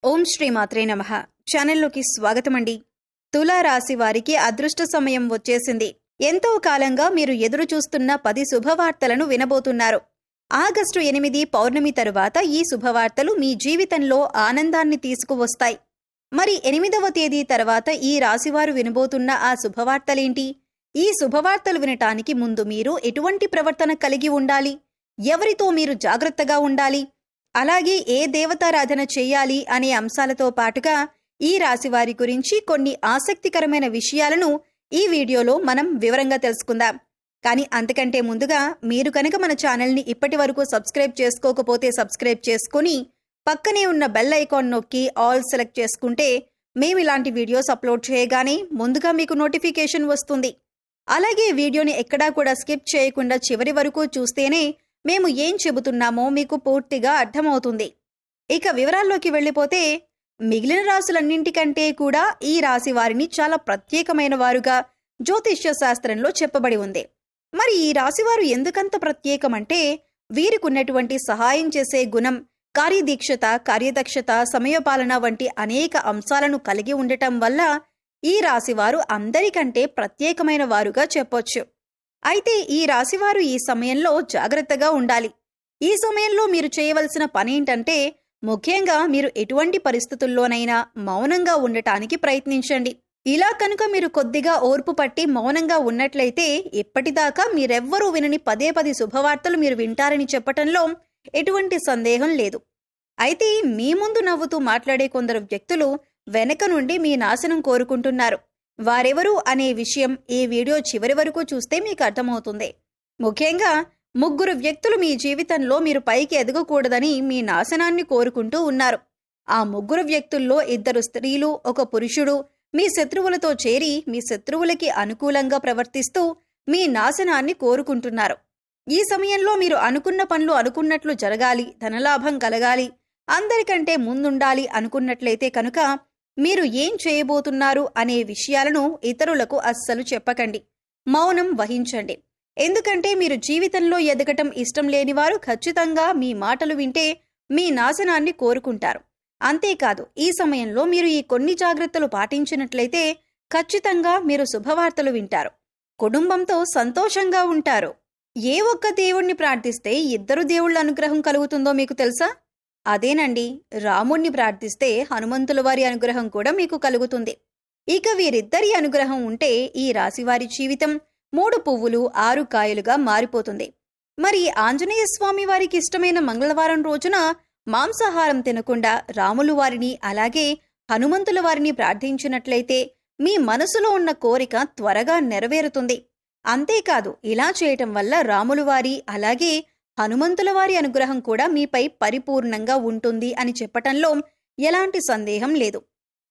ఓం శ్రీ మాత్రే నమః. ఛానల్లోకి స్వాగతమండి. తులా రాశి వారికి అదృష్ట సమయం వచ్చేసింది. ఎంతో కాలంగా మీరు ఎదురు చూస్తున్న 10 శుభవార్తలను వినబోతున్నారు. ఆగస్టు 8 పౌర్ణమి తరువాత ఈ శుభవార్తలు మీ జీవితంలో ఆనందాన్ని తీసుకువస్తాయి. మరి 8వ తేదీ తర్వాత ఈ రాశివారు వినబోతున్న ఆ శుభవార్తలేంటి? ఈ శుభవార్తలు వినటానికి ముందు మీరు ఎటువంటి ప్రవర్తన కలిగి ఉండాలి? ఎవరితో మీరు జాగ్రత్తగా ఉండాలి? అలాగే ఏ దేవతారాధన చేయాలి అనే అంశాలతో పాటుగా ఈ రాశివారి గురించి కొన్ని ఆసక్తికరమైన విషయాలను ఈ వీడియోలో మనం వివరంగా తెలుసుకుందాం. కానీ అంతకంటే ముందుగా మీరు కనుక మన ఛానల్ని ఇప్పటి వరకు సబ్స్క్రైబ్ చేసుకోకపోతే సబ్స్క్రైబ్ చేసుకుని పక్కనే ఉన్న బెల్ ఐకాన్ నొక్కి ఆల్ సెలెక్ట్ చేసుకుంటే మేము ఇలాంటి వీడియోస్ అప్లోడ్ చేయగానే ముందుగా మీకు నోటిఫికేషన్ వస్తుంది. అలాగే వీడియోని ఎక్కడా కూడా స్కిప్ చేయకుండా చివరి వరకు చూస్తేనే మేము ఏం చెబుతున్నామో మీకు పూర్తిగా అర్థమవుతుంది. ఇక వివరాల్లోకి వెళ్ళిపోతే మిగిలిన రాశులన్నింటికంటే కూడా ఈ రాశి వారిని చాలా ప్రత్యేకమైన వారుగా జ్యోతిష్య శాస్త్రంలో చెప్పబడి ఉంది. మరి ఈ రాశివారు ఎందుకంత ప్రత్యేకమంటే వీరికున్నటువంటి సహాయం చేసే గుణం, కార్యదీక్షత, కార్యదక్షత, సమయపాలన వంటి అనేక అంశాలను కలిగి ఉండటం వల్ల ఈ రాశివారు అందరికంటే ప్రత్యేకమైన వారుగా చెప్పొచ్చు. అయితే ఈ రాశివారు ఈ సమయంలో జాగ్రత్తగా ఉండాలి. ఈ సమయంలో మీరు చేయవలసిన పనేంటంటే ముఖ్యంగా మీరు ఎటువంటి పరిస్థితుల్లోనైనా మౌనంగా ఉండటానికి ప్రయత్నించండి. ఇలా కనుక మీరు కొద్దిగా ఓర్పు పట్టి మౌనంగా ఉన్నట్లయితే ఇప్పటిదాకా మీరెవ్వరూ వినని 10 శుభవార్తలు మీరు వింటారని చెప్పటంలో ఎటువంటి సందేహం లేదు. అయితే మీ ముందు నవ్వుతూ మాట్లాడే కొందరు వ్యక్తులు వెనక నుండి మీ నాశనం కోరుకుంటున్నారు. వారెవరు అనే విషయం ఈ వీడియో చివరి వరకు చూస్తే మీకు అర్థమవుతుంది. ముఖ్యంగా 3 వ్యక్తులు మీ జీవితంలో మీరు పైకి ఎదగకూడదని మీ నాశనాన్ని కోరుకుంటూ ఉన్నారు. ఆ 3 వ్యక్తుల్లో 2 స్త్రీలు, 1 పురుషుడు మీ శత్రువులతో చేరి మీ శత్రువులకి అనుకూలంగా ప్రవర్తిస్తూ మీ నాశనాన్ని కోరుకుంటున్నారు. ఈ సమయంలో మీరు అనుకున్న పనులు అనుకున్నట్లు జరగాలి, ధనలాభం కలగాలి, అందరికంటే ముందుండాలి అనుకున్నట్లయితే కనుక మీరు ఏం చేయబోతున్నారు అనే విషయాలను ఇతరులకు అస్సలు చెప్పకండి. మౌనం వహించండి. ఎందుకంటే మీరు జీవితంలో ఎదగటం ఇష్టం లేనివారు ఖచ్చితంగా మీ మాటలు వింటే మీ నాశనాన్ని కోరుకుంటారు. అంతేకాదు ఈ సమయంలో మీరు ఈ కొన్ని జాగ్రత్తలు పాటించినట్లయితే ఖచ్చితంగా మీరు శుభవార్తలు వింటారు. కుటుంబంతో సంతోషంగా ఉంటారు. ఏ ఒక్క దేవుణ్ణి ప్రార్థిస్తే 2 దేవుళ్ల అనుగ్రహం కలుగుతుందో మీకు తెలుసా? అదేనండి, రాముణ్ణి ప్రార్థిస్తే హనుమంతుల వారి అనుగ్రహం కూడా మీకు కలుగుతుంది. ఇక వీరిద్దరి అనుగ్రహం ఉంటే ఈ రాశివారి జీవితం 3 పువ్వులు 6 కాయలుగా మారిపోతుంది. మరి ఆంజనేయ స్వామి వారికి ఇష్టమైన మంగళవారం రోజున మాంసాహారం తినకుండా రాములు వారిని అలాగే హనుమంతుల వారిని ప్రార్థించినట్లయితే మీ మనసులో ఉన్న కోరిక త్వరగా నెరవేరుతుంది. అంతేకాదు ఇలా చేయటం వల్ల రాములు వారి అలాగే హనుమంతుల వారి అనుగ్రహం కూడా మీపై పరిపూర్ణంగా ఉంటుంది అని చెప్పటంలో ఎలాంటి సందేహం లేదు.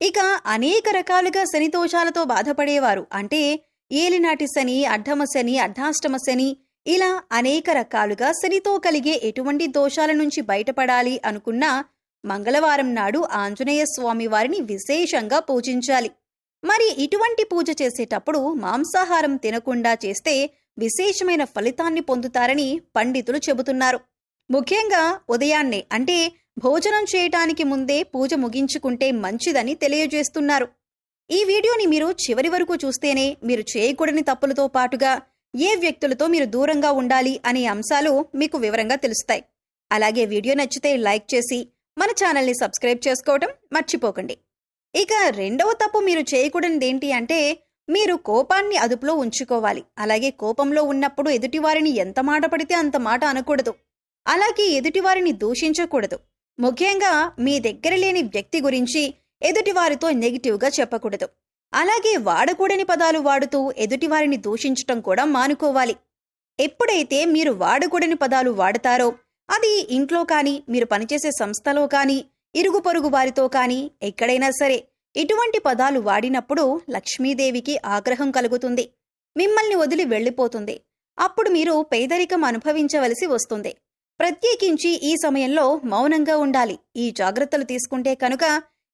ఇక అనేక రకాలుగా శని దోషాలతో బాధపడేవారు, అంటే ఏలినాటి శని, అర్ధమ శని, అర్ధాష్టమ శని, ఇలా అనేక రకాలుగా శనితో కలిగే ఎటువంటి దోషాల నుంచి బయటపడాలి అనుకున్నా మంగళవారం నాడు ఆంజనేయ స్వామి వారిని విశేషంగా పూజించాలి. మరి ఇటువంటి పూజ చేసేటప్పుడు మాంసాహారం తినకుండా చేస్తే విశేషమైన ఫలితాన్ని పొందుతారని పండితులు చెబుతున్నారు. ముఖ్యంగా ఉదయాన్నే, అంటే భోజనం చేయటానికి ముందే పూజ ముగించుకుంటే మంచిదని తెలియజేస్తున్నారు. ఈ వీడియోని మీరు చివరి వరకు చూస్తేనే మీరు చేయకూడని తప్పులతో పాటుగా ఏ వ్యక్తులతో మీరు దూరంగా ఉండాలి అనే అంశాలు మీకు వివరంగా తెలుస్తాయి. అలాగే వీడియో నచ్చితే లైక్ చేసి మన ఛానల్ని సబ్స్క్రైబ్ చేసుకోవటం మర్చిపోకండి. ఇక 2వ తప్పు మీరు చేయకూడనిదేంటి అంటే మీరు కోపాన్ని అదుపులో ఉంచుకోవాలి. అలాగే కోపంలో ఉన్నప్పుడు ఎదుటివారిని ఎంత మాట పడితే అంత మాట అనకూడదు. అలాగే ఎదుటివారిని దూషించకూడదు. ముఖ్యంగా మీ దగ్గర లేని వ్యక్తి గురించి ఎదుటివారితో నెగిటివ్గా చెప్పకూడదు. అలాగే వాడకూడని పదాలు వాడుతూ ఎదుటివారిని దూషించటం కూడా మానుకోవాలి. ఎప్పుడైతే మీరు వాడకూడని పదాలు వాడతారో అది ఇంట్లో కానీ, మీరు పనిచేసే సంస్థలో కానీ, ఇరుగు పొరుగు వారితో కానీ ఎక్కడైనా సరే ఇటువంటి పదాలు వాడినప్పుడు లక్ష్మీదేవికి ఆగ్రహం కలుగుతుంది. మిమ్మల్ని వదిలి వెళ్ళిపోతుంది. అప్పుడు మీరు పేదరికం అనుభవించవలసి వస్తుంది. ప్రత్యేకించి ఈ సమయంలో మౌనంగా ఉండాలి. ఈ జాగ్రత్తలు తీసుకుంటే కనుక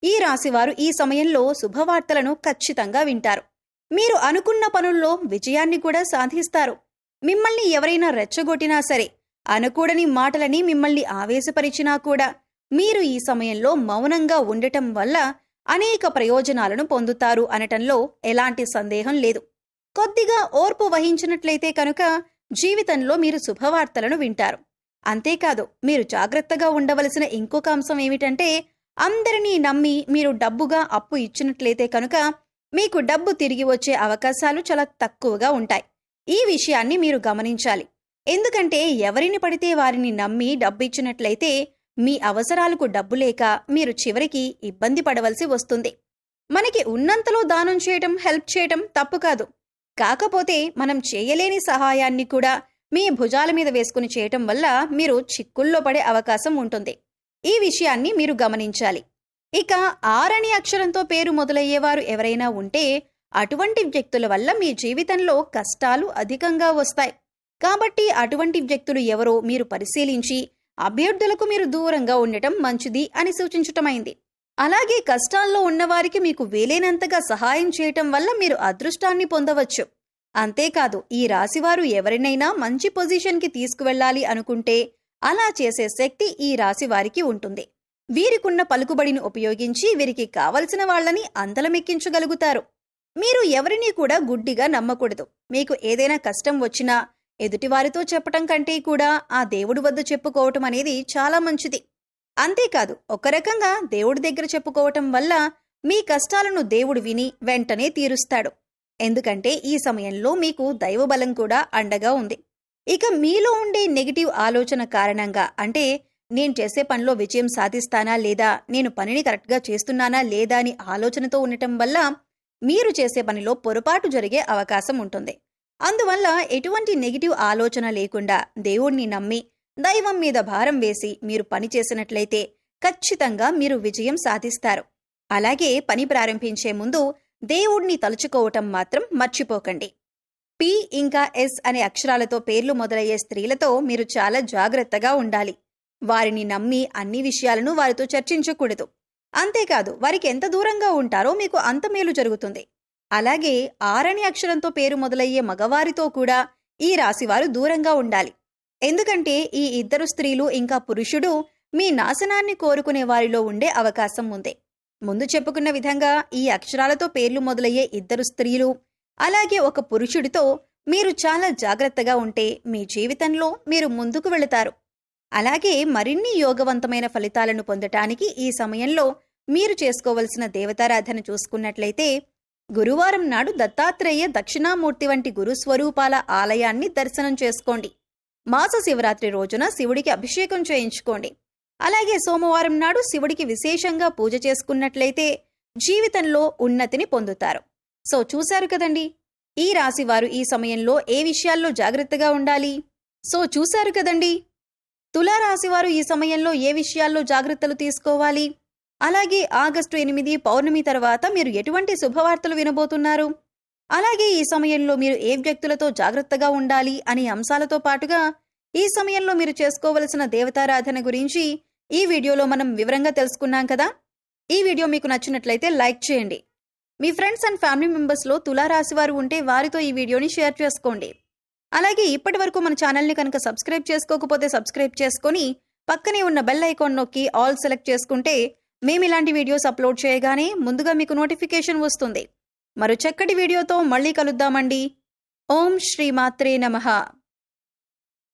ఈ రాశివారు ఈ సమయంలో శుభవార్తలను ఖచ్చితంగా వింటారు. మీరు అనుకున్న పనుల్లో విజయాన్ని కూడా సాధిస్తారు. మిమ్మల్ని ఎవరైనా రెచ్చగొట్టినా సరే, అనకూడని మాటలని మిమ్మల్ని ఆవేశపరిచినా కూడా మీరు ఈ సమయంలో మౌనంగా ఉండటం వల్ల అనేక ప్రయోజనాలను పొందుతారు అనటంలో ఎలాంటి సందేహం లేదు. కొద్దిగా ఓర్పు వహించినట్లయితే కనుక జీవితంలో మీరు శుభవార్తలను వింటారు. అంతేకాదు, మీరు జాగ్రత్తగా ఉండవలసిన ఇంకొక అంశం ఏమిటంటే, అందరినీ నమ్మి మీరు డబ్బుగా అప్పు ఇచ్చినట్లయితే కనుక మీకు డబ్బు తిరిగి వచ్చే అవకాశాలు చాలా తక్కువగా ఉంటాయి. ఈ విషయాన్ని మీరు గమనించాలి. ఎందుకంటే ఎవరిని పడితే వారిని నమ్మి డబ్బిచ్చినట్లయితే మీ అవసరాలకు డబ్బు లేక మీరు చివరికి ఇబ్బంది పడవలసి వస్తుంది. మనకి ఉన్నంతలో దానం చేయటం, హెల్ప్ చేయటం తప్పు కాదు. కాకపోతే మనం చేయలేని సహాయాన్ని కూడా మీ భుజాల మీద వేసుకుని చేయటం వల్ల మీరు చిక్కుల్లో పడే అవకాశం ఉంటుంది. ఈ విషయాన్ని మీరు గమనించాలి. ఇక 6 అనే అక్షరంతో పేరు మొదలయ్యేవారు ఎవరైనా ఉంటే అటువంటి వ్యక్తుల వల్ల మీ జీవితంలో కష్టాలు అధికంగా వస్తాయి. కాబట్టి అటువంటి వ్యక్తులు ఎవరో మీరు పరిశీలించి అభ్యర్థులకు మీరు దూరంగా ఉండటం మంచిది అని సూచించటమైంది. అలాగే కష్టాల్లో ఉన్నవారికి మీకు వీలైనంతగా సహాయం చేయటం వల్ల మీరు అదృష్టాన్ని పొందవచ్చు. అంతేకాదు, ఈ రాశివారు ఎవరినైనా మంచి పొజిషన్కి తీసుకువెళ్ళాలి అనుకుంటే అలా చేసే శక్తి ఈ రాశి వారికి ఉంటుంది. వీరికున్న పలుకుబడిని ఉపయోగించి వీరికి కావలసిన వాళ్లని అందలమెక్కించగలుగుతారు. మీరు ఎవరినీ కూడా గుడ్డిగా నమ్మకూడదు. మీకు ఏదైనా కష్టం వచ్చినా ఎదుటివారితో చెప్పటం కంటే కూడా ఆ దేవుడి వద్ద చెప్పుకోవటం అనేది చాలా మంచిది. అంతేకాదు, ఒక రకంగా దేవుడి దగ్గర చెప్పుకోవటం వల్ల మీ కష్టాలను దేవుడు విని వెంటనే తీరుస్తాడు. ఎందుకంటే ఈ సమయంలో మీకు దైవబలం కూడా అండగా ఉంది. ఇక మీలో ఉండే నెగిటివ్ ఆలోచన కారణంగా, అంటే నేను చేసే పనిలో విజయం సాధిస్తానా లేదా, నేను పనిని కరెక్ట్గా చేస్తున్నానా లేదా అని ఆలోచనతో ఉండటం వల్ల మీరు చేసే పనిలో పొరపాటు జరిగే అవకాశం ఉంటుంది. అందువల్ల ఎటువంటి నెగిటివ్ ఆలోచన లేకుండా దేవుణ్ణి నమ్మి దైవం మీద భారం వేసి మీరు పని చేసినట్లయితే ఖచ్చితంగా మీరు విజయం సాధిస్తారు. అలాగే పని ప్రారంభించే ముందు దేవుణ్ణి తలుచుకోవటం మాత్రం మర్చిపోకండి. పి ఇంకా ఎస్ అనే అక్షరాలతో పేర్లు మొదలయ్యే స్త్రీలతో మీరు చాలా జాగ్రత్తగా ఉండాలి. వారిని నమ్మి అన్ని విషయాలను వారితో చర్చించకూడదు. అంతేకాదు, వారికి ఎంత దూరంగా ఉంటారో మీకు అంత మేలు జరుగుతుంది. అలాగే 6 అనే అక్షరంతో పేరు మొదలయ్యే మగవారితో కూడా ఈ రాశివారు దూరంగా ఉండాలి. ఎందుకంటే ఈ ఇద్దరు స్త్రీలు ఇంకా పురుషుడు మీ నాశనాన్ని కోరుకునే వారిలో ఉండే అవకాశం ఉంది. ముందు చెప్పుకున్న విధంగా ఈ అక్షరాలతో పేర్లు మొదలయ్యే ఇద్దరు స్త్రీలు అలాగే ఒక పురుషుడితో మీరు చాలా జాగ్రత్తగా ఉంటే మీ జీవితంలో మీరు ముందుకు వెళతారు. అలాగే మరిన్ని యోగవంతమైన ఫలితాలను పొందటానికి ఈ సమయంలో మీరు చేసుకోవలసిన దేవతారాధన చూసుకున్నట్లయితే, గురువారం నాడు దత్తాత్రేయ దక్షిణామూర్తి వంటి గురుస్వరూపాల ఆలయాన్ని దర్శనం చేసుకోండి. మాస శివరాత్రి రోజున శివుడికి అభిషేకం చేయించుకోండి. అలాగే సోమవారం నాడు శివుడికి విశేషంగా పూజ చేసుకున్నట్లయితే జీవితంలో ఉన్నతిని పొందుతారు. సో చూశారు కదండి, ఈ రాశివారు ఈ సమయంలో ఏ విషయాల్లో జాగ్రత్తగా ఉండాలి. చూశారు కదండి, తులారాశివారు ఈ సమయంలో ఏ విషయాల్లో జాగ్రత్తలు తీసుకోవాలి. అలాగే ఆగస్టు 8 పౌర్ణమి తర్వాత మీరు ఎటువంటి శుభవార్తలు వినబోతున్నారు, అలాగే ఈ సమయంలో మీరు ఏ వ్యక్తులతో జాగ్రత్తగా ఉండాలి అనే అంశాలతో పాటుగా ఈ సమయంలో మీరు చేసుకోవలసిన దేవతారాధన గురించి ఈ వీడియోలో మనం వివరంగా తెలుసుకున్నాం కదా. ఈ వీడియో మీకు నచ్చినట్లయితే లైక్ చేయండి. మీ ఫ్రెండ్స్ అండ్ ఫ్యామిలీ మెంబర్స్లో తులారాశివారు ఉంటే వారితో ఈ వీడియోని షేర్ చేసుకోండి. అలాగే ఇప్పటి వరకు మన ఛానల్ని కనుక సబ్స్క్రైబ్ చేసుకోకపోతే సబ్స్క్రైబ్ చేసుకొని పక్కనే ఉన్న బెల్ ఐకాన్ నొక్కి ఆల్ సెలెక్ట్ చేసుకుంటే మేము ఇలాంటి వీడియోస్ అప్లోడ్ చేయగానే ముందుగా మీకు నోటిఫికేషన్ వస్తుంది. మరో చక్కటి వీడియోతో మళ్ళీ కలుద్దామండి. ఓం శ్రీ మాత్రే నమః.